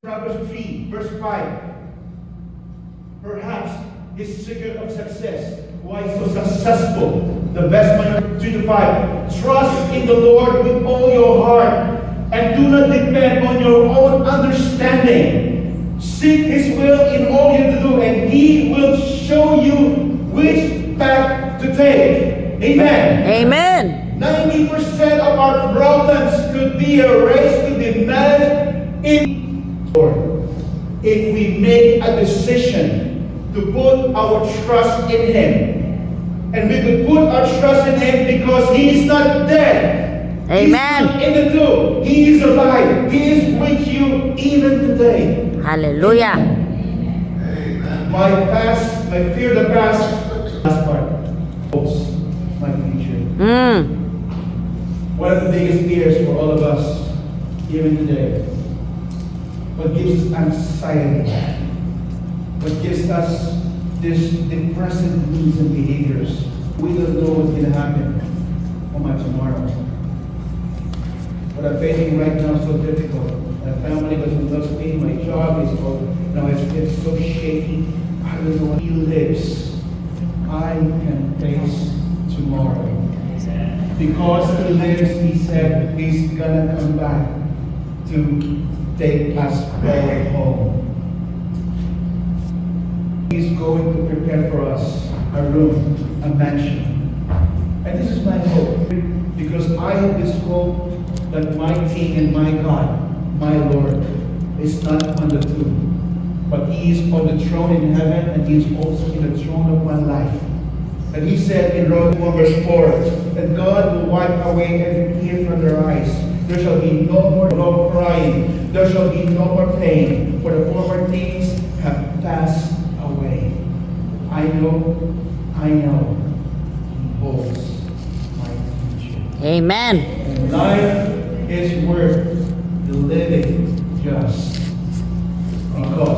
Proverbs 3, verse 5. Perhaps his secret of success, why so successful. The best one, 3 to 5. Trust in the Lord with all your heart and do not depend on your own understanding. Seek his will in all you do, and he will show you which path to take. Amen. Amen. 90% of our problems could be erased to be managed in Lord. If we make a decision to put our trust in him. And we could put our trust in him because he is not dead. Amen. He's not in the tomb. He is alive. He is with you even today. Hallelujah. My past, my fear of the past, last part, hopes my future. One of the biggest fears for all of us, even today, what gives us anxiety, what gives us this depressive moods and behaviors. We don't know what's going to happen on my tomorrow. What I'm facing right now is so difficult. My family doesn't love me. My job is it's so shaky. I don't know what he lives. I can face tomorrow. Because he lives, he said he's gonna come back to take us all home. He's going to prepare for us a room, a mansion. And this is my hope. Because I have this hope that my King and my God, my Lord, is not on the tomb, but he is on the throne in heaven, and he is also in the throne of my life. And he said in Romans 1 verse 4, that God will wipe away every tear from their eyes. There shall be no more crying. There shall be no more pain, for the former things have passed away. I know, he holds my future. Amen. And life is worth the living just because